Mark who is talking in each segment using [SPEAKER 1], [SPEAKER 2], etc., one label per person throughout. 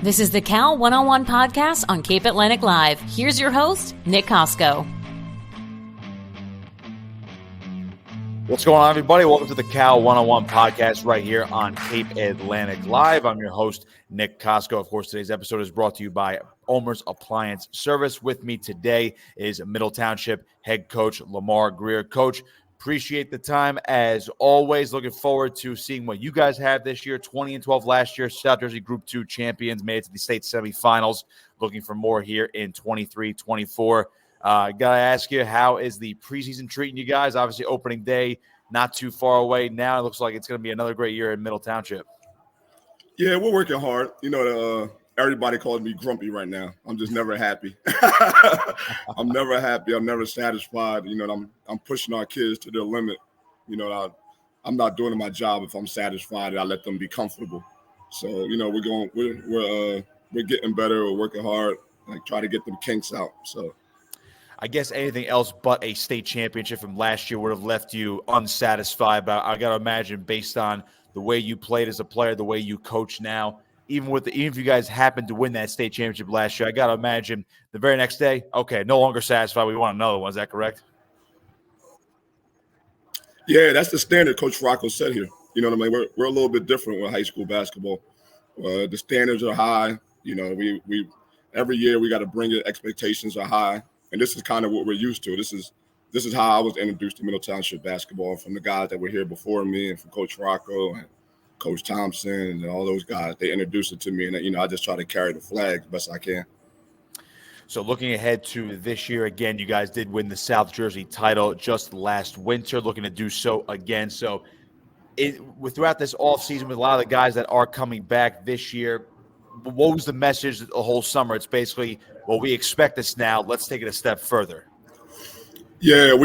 [SPEAKER 1] This is the Cal One-on-One podcast on Cape Atlantic Live. Here's your host, Nick Kosko.
[SPEAKER 2] What's going on, everybody? Welcome to the Cal One-on-One podcast right here on Cape Atlantic Live. I'm your host, Nick Kosko. Of course, today's episode is brought to you by Omer's Appliance Service. With me today is Middle Township head coach LaMarr Greer. Coach, appreciate the time as always. Looking forward to seeing what you guys have this year. 20-12 last year, South Jersey Group 2 champions, made it to the state semifinals. Looking for more here in 23-24. Got to ask you, how is the preseason treating you guys? Obviously, opening day not too far away. Now it looks like it's going to be another great year in Middle Township.
[SPEAKER 3] Yeah, we're working hard. Everybody calls me grumpy right now. I'm just never happy. I'm never happy. I'm never satisfied. I'm pushing our kids to their limit. I'm not doing my job if I'm satisfied and I let them be comfortable. So, we're getting better. We're working hard, try to get them kinks out. So,
[SPEAKER 2] I guess anything else but a state championship from last year would have left you unsatisfied. But I got to imagine, based on the way you played as a player, the way you coach now, even if you guys happened to win that state championship last year, I got to imagine the very next day, okay, no longer satisfied. We want another one. Is that correct?
[SPEAKER 3] Yeah, that's the standard Coach Rocco said here. You know what I mean? We're a little bit different with high school basketball. The standards are high. We every year we got to bring it. Expectations are high. And this is kind of what we're used to. This is how I was introduced to Middle Township basketball, from the guys that were here before me and from Coach Rocco and Coach Thompson and all those guys. They introduced it to me, and I just try to carry the flag the best I can.
[SPEAKER 2] So looking ahead to this year, again, you guys did win the South Jersey title just last winter, looking to do so again. So throughout this offseason, with a lot of the guys that are coming back this year, what was the message the whole summer? It's basically, well, we expect this now. Let's take it a step further.
[SPEAKER 3] Yeah, it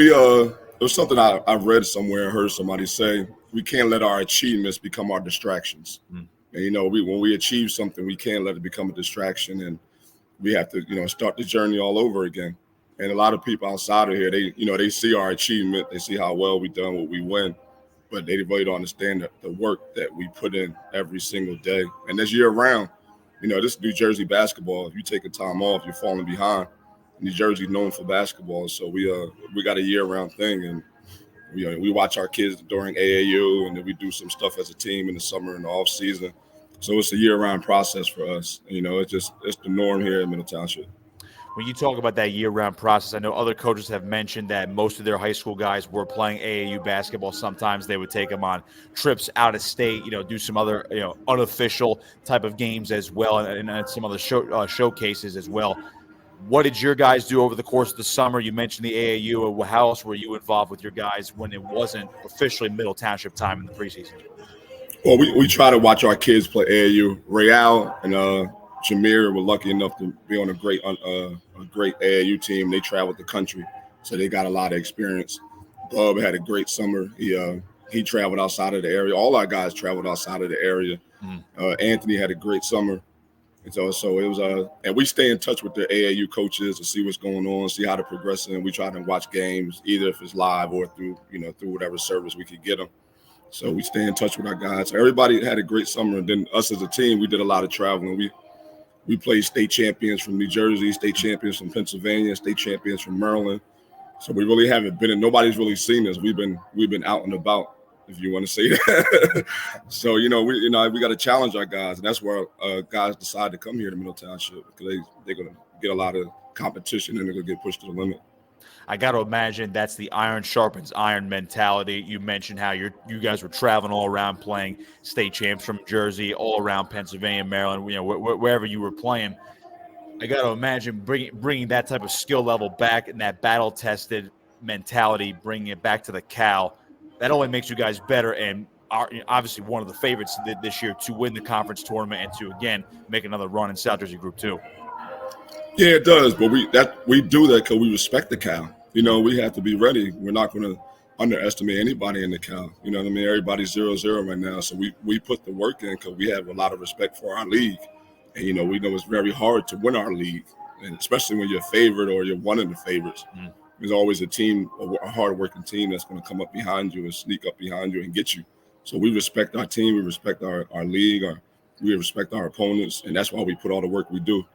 [SPEAKER 3] was something I read somewhere, heard somebody say, we can't let our achievements become our distractions. And, when we achieve something, we can't let it become a distraction, and we have to, start the journey all over again. And a lot of people outside of here, they see our achievement, they see how well we done, what we win, but they really don't understand the work that we put in every single day. And this year round, this New Jersey basketball, if you take a time off, you're falling behind. New Jersey's known for basketball, so we got a year-round thing, and we watch our kids during AAU, and then we do some stuff as a team in the summer and the off season. So it's a year-round process for us. It's the norm here in Middle Township.
[SPEAKER 2] When you talk about that year-round process, I know other coaches have mentioned that most of their high school guys were playing AAU basketball. Sometimes they would take them on trips out of state, do some other, unofficial type of games as well, and some other showcases as well. What did your guys do over the course of the summer? You mentioned the AAU. How else were you involved with your guys when it wasn't officially Middle Township time in the preseason?
[SPEAKER 3] Well, we try to watch our kids play AAU. Real and Jameer were lucky enough to be on a great AAU team. They traveled the country, so they got a lot of experience. Bub had a great summer. He traveled outside of the area. All our guys traveled outside of the area. Anthony had a great summer. And so it was and we stay in touch with the AAU coaches to see what's going on, see how they're progressing. We try to watch games, either if it's live or through whatever service we could get them. So we stay in touch with our guys. So everybody had a great summer. And then us as a team, we did a lot of traveling. We played state champions from New Jersey, state champions from Pennsylvania, state champions from Maryland. So we really haven't been, and nobody's really seen us. We've been out and about, if you want to say that. So, we got to challenge our guys, and that's where guys decide to come here to Middle Township, because they're going to get a lot of competition and they're going to get pushed to the limit.
[SPEAKER 2] I got to imagine that's the iron sharpens iron mentality. You mentioned how you guys were traveling all around playing state champs from Jersey, all around Pennsylvania, Maryland, wherever you were playing. I got to imagine bringing that type of skill level back and that battle-tested mentality, bringing it back to the Cal. That only makes you guys better and are obviously one of the favorites this year to win the conference tournament and to, again, make another run in South Jersey Group 2.
[SPEAKER 3] Yeah, it does, but we do that because we respect the Cal. We have to be ready. We're not going to underestimate anybody in the Cal. You know what I mean? Everybody's 0-0 right now, so we put the work in because we have a lot of respect for our league. And, we know it's very hard to win our league, and especially when you're a favorite or you're one of the favorites. There's always a team, a hard-working team that's going to come up behind you and sneak up behind you and get you. So we respect our team. We respect our league, We respect our opponents, and that's why we put all the work we do.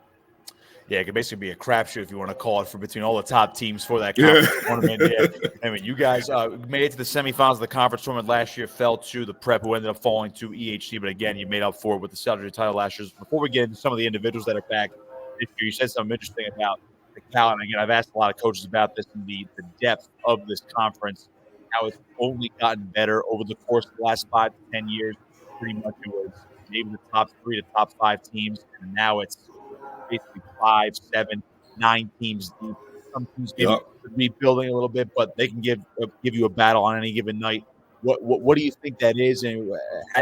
[SPEAKER 2] Yeah, it could basically be a crapshoot if you want to call it for between all the top teams for that
[SPEAKER 3] Yeah.
[SPEAKER 2] conference tournament. Yeah, I mean, you guys made it to the semifinals of the conference tournament last year, fell to the Prep, who ended up falling to EHC. But again, you made up for it with the South Jersey title last year. Before we get into some of the individuals that are back this year, you said something interesting about the Cal. And again, I've asked a lot of coaches about this and the depth of this conference, how it's only gotten better over the course of the last 5 to 10 years. Pretty much it was maybe the top 3 to top 5 teams, and now it's basically 5, 7, 9 teams deep. Some teams maybe
[SPEAKER 3] Yep.
[SPEAKER 2] rebuilding a little bit, but they can give you a battle on any given night. What do you think that is, and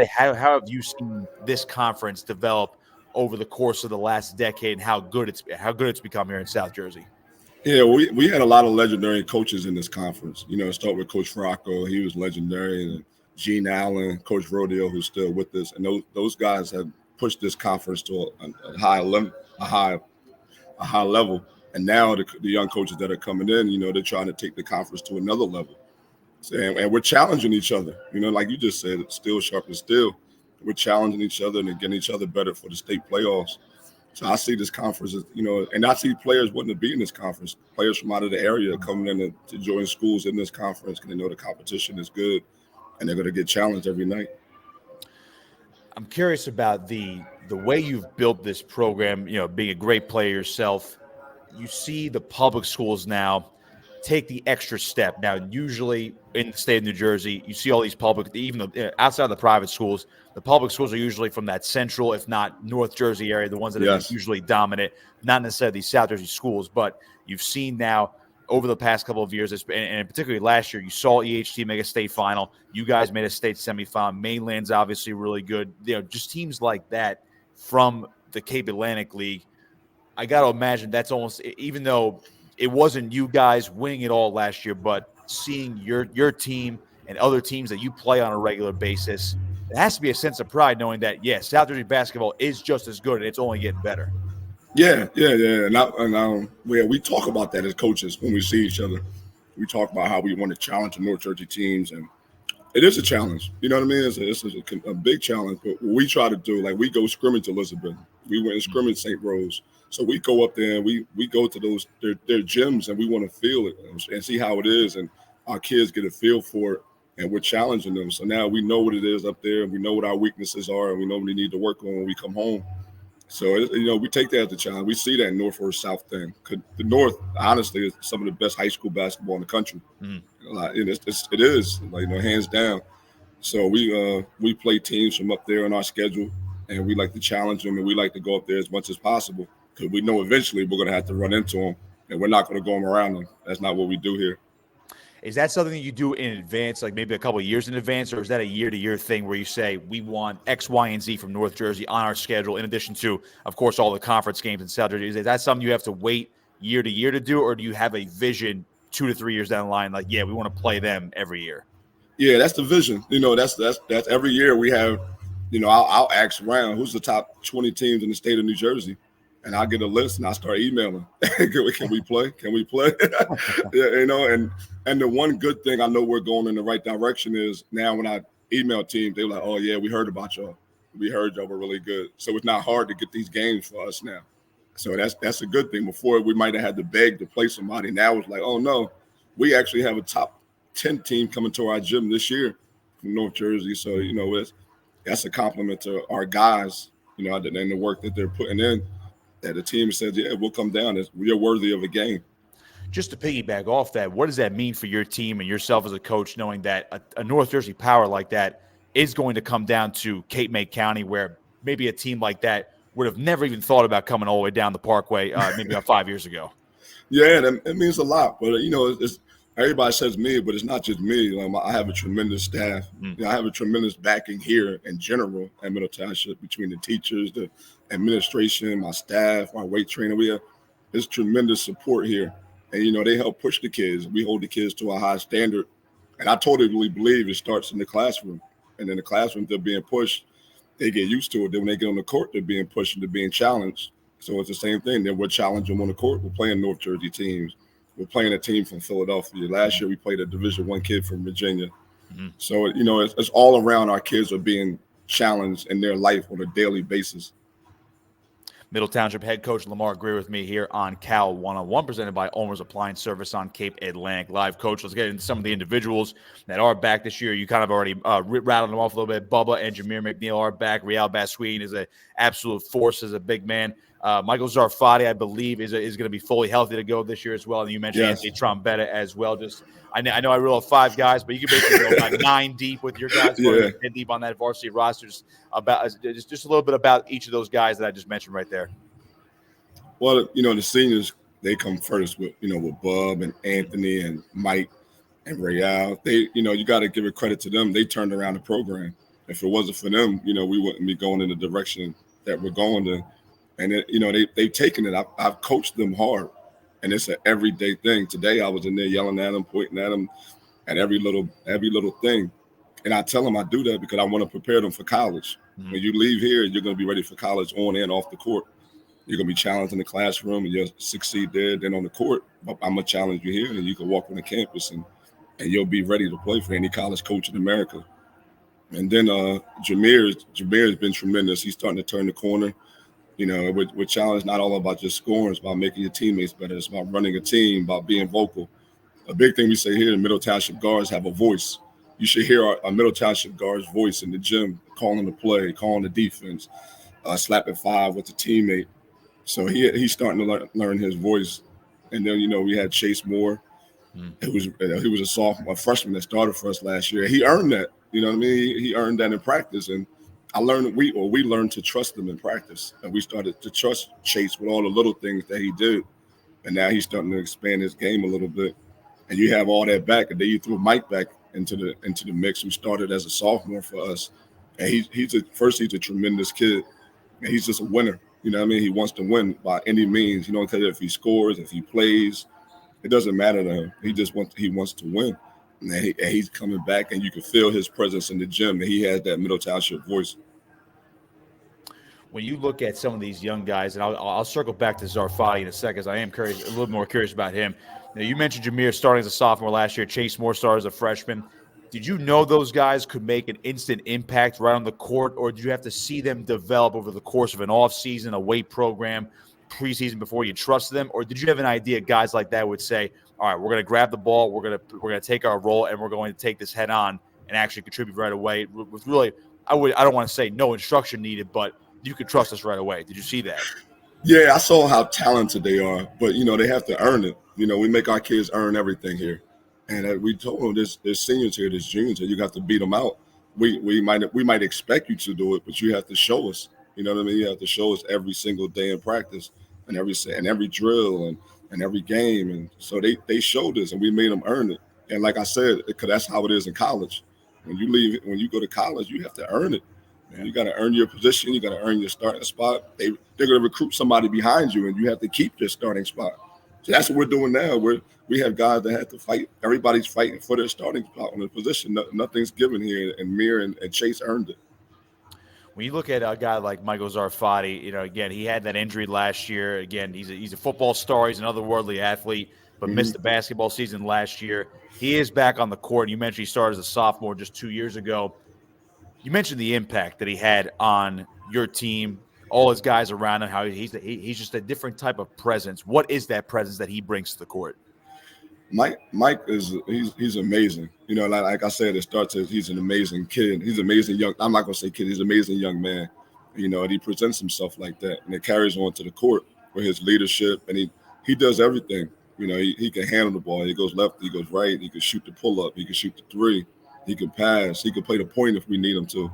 [SPEAKER 2] how have you seen this conference develop over the course of the last decade, and how good it's become here in South Jersey?
[SPEAKER 3] Yeah, we had a lot of legendary coaches in this conference. Start with Coach Fracco. He was legendary. And Gene Allen, Coach Rodeo, who's still with us. And those guys have pushed this conference to a high level. And now the young coaches that are coming in, they're trying to take the conference to another level. And we're challenging each other. Like you just said, steel sharpens steel. We're challenging each other and getting each other better for the state playoffs. So I see this conference, and I see players wanting to be in this conference. Players from out of the area coming in to join schools in this conference because they know the competition is good, and they're going to get challenged every night.
[SPEAKER 2] I'm curious about the way you've built this program. Being a great player yourself, you see the public schools now take the extra step. Now, usually in the state of New Jersey, you see all these public, even outside of the private schools, the public schools are usually from that central, if not North Jersey area, the ones that are usually dominant, not necessarily these South Jersey schools. But you've seen now over the past couple of years, and particularly last year, you saw EHT make a state final. You guys made a state semifinal. Mainland's obviously really good. Just teams like that from the Cape Atlantic League. I got to imagine that's almost, even though it wasn't you guys winning it all last year, but seeing your team and other teams that you play on a regular basis, it has to be a sense of pride knowing that, South Jersey basketball is just as good and it's only getting better.
[SPEAKER 3] Yeah. And we talk about that as coaches when we see each other. We talk about how we want to challenge the North Jersey teams, and it is a challenge. You know what I mean? It's a big challenge. But what we try to do, like we go scrimmage Elizabeth. We went and scrimmage St. Rose. So we go up there and we go to their gyms, and we want to feel it and see how it is, and our kids get a feel for it, and we're challenging them. So now we know what it is up there, and we know what our weaknesses are, and we know what we need to work on when we come home. So we take that as a challenge. We see that North versus South thing. The North, honestly, is some of the best high school basketball in the country. It is hands down. So we play teams from up there on our schedule, and we like to challenge them, and we like to go up there as much as possible. Because we know eventually we're going to have to run into them, and we're not going to go them around them. That's not what we do here.
[SPEAKER 2] Is that something that you do in advance, like maybe a couple of years in advance, or is that a year-to-year thing where you say we want X, Y, and Z from North Jersey on our schedule in addition to, of course, all the conference games in South Jersey? Is that something you have to wait year to year to do, or do you have a vision 2 to 3 years down the line, like, we want to play them every year?
[SPEAKER 3] Yeah, that's the vision. That's every year we have, I'll ask around who's the top 20 teams in the state of New Jersey. And I get a list and I start emailing. Can we play? Can we play? And the one good thing I know we're going in the right direction is now when I email teams, they're like, oh yeah, we heard about y'all. We heard y'all were really good. So it's not hard to get these games for us now. So that's a good thing. Before we might have had to beg to play somebody. Now it's like, oh no, we actually have a top 10 team coming to our gym this year from North Jersey. So, that's a compliment to our guys, and the work that they're putting in. That the team says, we'll come down. We're worthy of a game.
[SPEAKER 2] Just to piggyback off that, what does that mean for your team and yourself as a coach, knowing that a North Jersey power like that is going to come down to Cape May County, where maybe a team like that would have never even thought about coming all the way down the Parkway maybe about 5 years ago?
[SPEAKER 3] Yeah, it means a lot. But, it's everybody says me, but it's not just me. I have a tremendous staff. I have a tremendous backing here in general at Middle Township between the teachers, the administration, my staff, our weight trainer. There's tremendous support here. And, they help push the kids. We hold the kids to a high standard. And I totally believe it starts in the classroom. And in the classroom, they're being pushed. They get used to it. Then when they get on the court, they're being pushed and they're being challenged. So it's the same thing. Then we're challenging on the court. We're playing North Jersey teams. We're playing a team from Philadelphia. Last year, we played a Division I kid from Virginia. So, it's all around. Our kids are being challenge in their life on a daily basis.
[SPEAKER 2] Middle Township head coach LaMarr Greer with me here on Cal 101, presented by Olmer's Appliance Service on Cape Atlantic Live. Coach, let's get into some of the individuals that are back this year. You kind of already rattled them off a little bit. Bubba and Jameer McNeil are back. Real Basween is an absolute force as a big man. Michael Zarfati, I believe, is going to be fully healthy to go this year as well. And you mentioned Anthony Trombetta as well. I know I rule 5 guys, but you can basically go about 9 deep with your guys, 10 deep on that varsity roster. Just a little bit about each of those guys that I just mentioned right there.
[SPEAKER 3] Well, the seniors, they come first with Bub and Anthony and Mike and Real. They, you got to give it credit to them. They turned around the program. If it wasn't for them, we wouldn't be going in the direction that we're going to. And they've taken it. I've coached them hard, and it's an everyday thing. Today I was in there yelling at them, pointing at them, at every little thing. And I tell them I do that because I want to prepare them for college. Mm-hmm. When you leave here, you're going to be ready for college on and off the court. You're going to be challenged in the classroom, and you'll succeed there. Then on the court, I'm going to challenge you here, and you can walk on the campus, and you'll be ready to play for any college coach in America. And then Jameer has been tremendous. He's starting to turn the corner. We're challenged not all about just scoring. It's about making your teammates better. It's about running a team, about being vocal. A big thing we say here in Middle Township guards have a voice. You should hear our Middle Township guards' voice in the gym, calling the play, calling the defense, slapping 5 with the teammate. So he's starting to learn his voice. And then, we had Chase Moore. He was a sophomore, a freshman that started for us last year. He earned that. You know what I mean? He earned that in practice. And I learned we learned to trust him in practice. And we started to trust Chase with all the little things that he did. And now he's starting to expand his game a little bit. And you have all that back. And then you threw Mike back into the mix, who started as a sophomore for us. And he's a tremendous kid. And he's just a winner. You know what I mean? He wants to win by any means. You don't care if he scores, if he plays. It doesn't matter to him. He wants to win. And he's coming back, and you can feel his presence in the gym. And he has that Middle Township voice.
[SPEAKER 2] When you look at some of these young guys, and I'll circle back to Zarfati in a second, because I am a little more curious about him. Now, you mentioned Jameer starting as a sophomore last year. Chase Moore started as a freshman. Did you know those guys could make an instant impact right on the court, or did you have to see them develop over the course of an offseason, a weight program, preseason before you trusted them? Or did you have an idea guys like that would say, all right, we're going to grab the ball, we're going to take our role, and we're going to take this head on and actually contribute right away with really, I don't want to say no instruction needed, but you could trust us right away. Did you see that?
[SPEAKER 3] Yeah, I saw how talented they are, but, they have to earn it. We make our kids earn everything here. And we told them there's seniors here, there's juniors here. You got to beat them out. We might expect you to do it, but you have to show us. You know what I mean? You have to show us every single day in practice and every drill and every game. And so they showed us, and we made them earn it. And like I said, because that's how it is in college. When you go to college, you have to earn it. Man. You got to earn your position. You got to earn your starting spot. They're going to recruit somebody behind you, and you have to keep your starting spot. So that's what we're doing now. We have guys that have to fight. Everybody's fighting for their starting spot on the position. Nothing's given here, and Mir and Chase earned it.
[SPEAKER 2] When you look at a guy like Michael Zarfati, again, he had that injury last year. Again, he's a football star. He's an otherworldly athlete, but missed the basketball season last year. He is back on the court. You mentioned he started as a sophomore just 2 years ago. You mentioned the impact that he had on your team, all his guys around him, how he's just a different type of presence. What is that presence that he brings to the court?
[SPEAKER 3] Mike he's amazing. Like I said, it starts as he's an amazing kid. He's amazing young. I'm not gonna say kid. He's an amazing young man. And he presents himself like that, and it carries on to the court with his leadership. And he does everything. He can handle the ball. He goes left. He goes right. He can shoot the pull up. He can shoot the 3. He can pass. He can play the point if we need him to.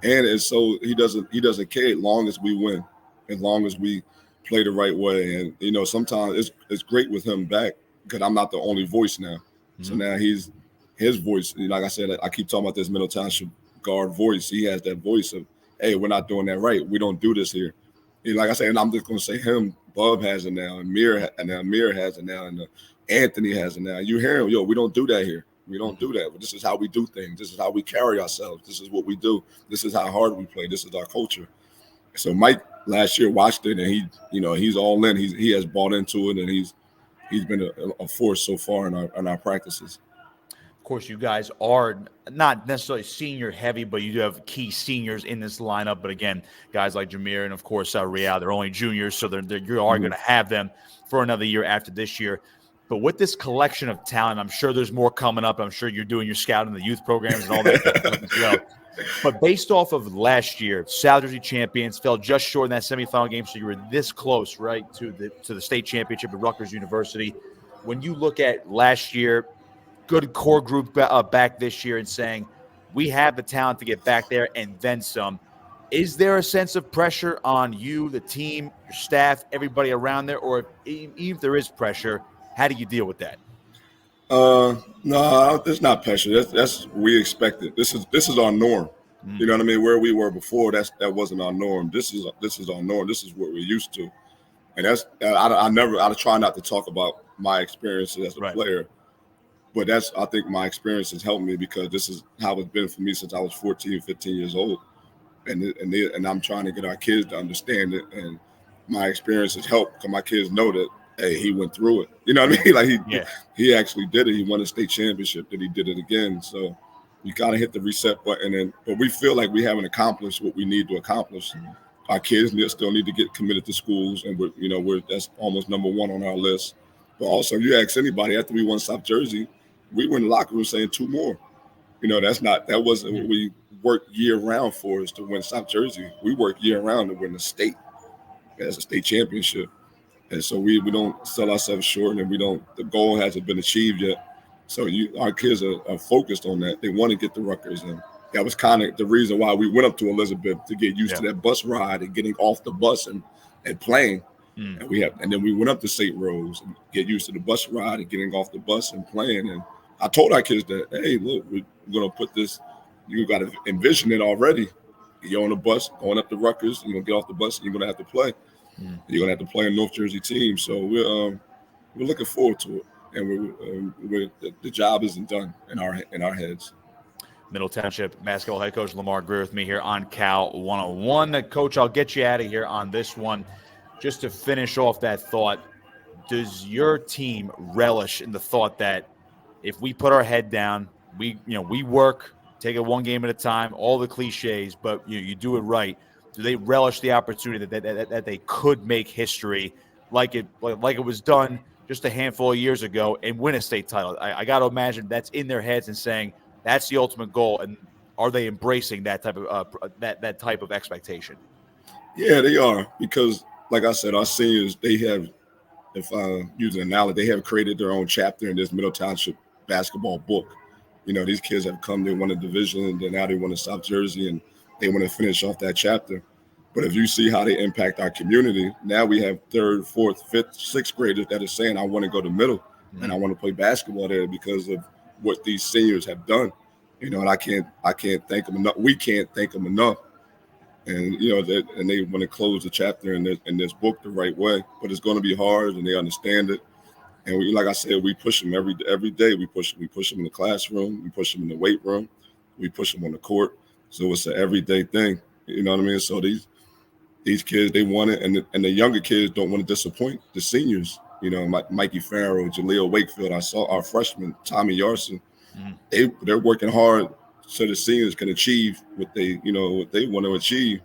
[SPEAKER 3] And it's so he doesn't care as long as we win, as long as we play the right way. And sometimes it's great with him back, because I'm not the only voice now. Mm-hmm. So now his voice, like I said, I keep talking about this Middle Township guard voice. He has that voice of, hey, we're not doing that right. We don't do this here. Like I said, and I'm just going to say him, Bub has it now, and Mir has it now, and Anthony has it now. You hear him, we don't do that here. We don't do that. But this is how we do things. This is how we carry ourselves. This is what we do. This is how hard we play. This is our culture. So Mike last year watched it, and he's all in. He has bought into it, and he's been a force so far in our practices.
[SPEAKER 2] Of course, you guys are not necessarily senior heavy, but you do have key seniors in this lineup. But again, guys like Jameer and, of course, Real, they're only juniors, so you are going to have them for another year after this year. But with this collection of talent, I'm sure there's more coming up. I'm sure you're doing your scouting, the youth programs and all that good stuff as well. But based off of last year, South Jersey champions, fell just short in that semifinal game, so you were this close, right, to the state championship at Rutgers University. When you look at last year, good core group back this year, and saying we have the talent to get back there and then some, is there a sense of pressure on you, the team, your staff, everybody around there? Or even if there is pressure, how do you deal with that?
[SPEAKER 3] No, there's not pressure. That's we expected. This is our norm. You know what I mean? Where we were before, that wasn't our norm. This is our norm. This is what we're used to. And that's I try not to talk about my experiences as a player, but I think my experience has helped me, because this is how it's been for me since I was 14, 15 years old. And I'm trying to get our kids to understand it. And my experience has helped, because my kids know that, hey, he went through it. You know what I mean? Like he actually did it. He won a state championship, then he did it again. So you got to hit the reset button. But we feel like we haven't accomplished what we need to accomplish. Our kids still need to get committed to schools, and that's almost number one on our list. But also, if you ask anybody, after we won South Jersey, we were in the locker room saying 2 more. That wasn't what we worked year round for, is to win South Jersey. We work year round to win the state as a state championship. And so we don't sell ourselves short, and the goal hasn't been achieved yet. So our kids are focused on that. They want to get to Rutgers, and that was kind of the reason why we went up to Elizabeth, to get used to that bus ride and getting off the bus and playing. And then we went up to St. Rose and get used to the bus ride and getting off the bus and playing. And I told our kids that, hey, look, we're going to put this. You got to envision it already. You're on the bus going up to Rutgers. You're going to get off the bus, and you're going to have to play. You're going to have to play a North Jersey team. So we're looking forward to it. And the job isn't done in our heads.
[SPEAKER 2] Middle Township basketball head coach LaMarr Greer with me here on Cal 101. Coach, I'll get you out of here on this one. Just to finish off that thought, does your team relish in the thought that if we put our head down, we work, take it one game at a time, all the cliches, but you do it right? Do they relish the opportunity that they could make history like it was done just a handful of years ago and win a state title? I got to imagine that's in their heads and saying that's the ultimate goal. And are they embracing that type of that type of expectation? Yeah,
[SPEAKER 3] they are, because like I said, our seniors, they have, if I use an analogy, they have created their own chapter in this Middle Township basketball book. These kids have come, they won a division, and then now they won in South Jersey, and they want to finish off that chapter. But if you see how they impact our community, now we have 3rd, 4th, 5th, 6th graders that are saying, I want to go to middle and I want to play basketball there because of what these seniors have done. And I can't thank them enough. We can't thank them enough. And, and they want to close the chapter in this book the right way. But it's going to be hard, and they understand it. And like I said, we push them every day. We push them in the classroom. We push them in the weight room. We push them on the court. So it's an everyday thing. You know what I mean? So these kids, they want it, and the younger kids don't want to disappoint the seniors. Mikey Farrow, Jaleel Wakefield, I saw our freshman, Tommy Yarson. They're working hard so the seniors can achieve what they want to achieve.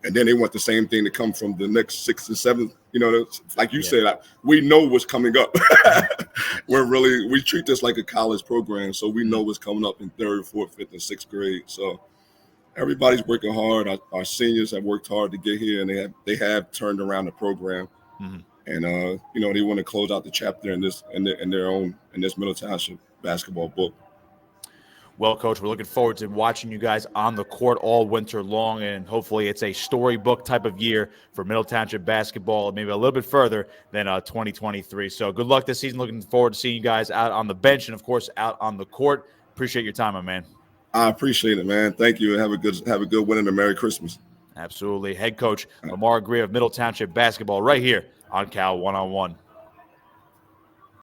[SPEAKER 3] And then they want the same thing to come from the next 6th and 7th. Like you said, we know what's coming up. We treat this like a college program, so we know what's coming up in 3rd, 4th, 5th, and 6th grade. So everybody's working hard. Our seniors have worked hard to get here, and they have turned around the program. And they want to close out the chapter in this Middle Township basketball book.
[SPEAKER 2] Well, Coach, we're looking forward to watching you guys on the court all winter long, and hopefully it's a storybook type of year for Middle Township basketball, maybe a little bit further than 2023. So good luck this season. Looking forward to seeing you guys out on the bench and, of course, out on the court. Appreciate your time, my man.
[SPEAKER 3] I appreciate it, man. Thank you, and have a good win and a Merry Christmas.
[SPEAKER 2] Absolutely. Head coach LaMarr Greer of Middle Township basketball right here on Cal 101.